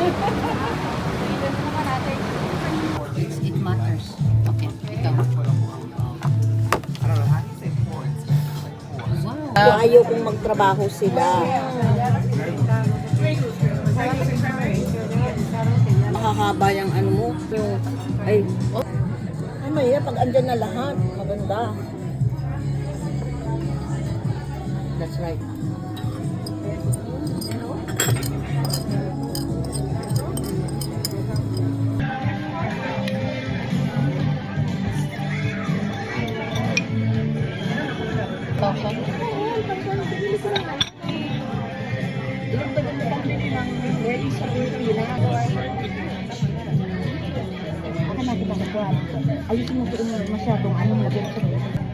It matters. Okay, ikaw. So, ayaw kong magtrabaho sila. Mahahaba yung ano mo. Ay, ay mahirap pag andyan na lahat. Maganda. That's right. Ayusin mo doon masyadong anong lagyan sa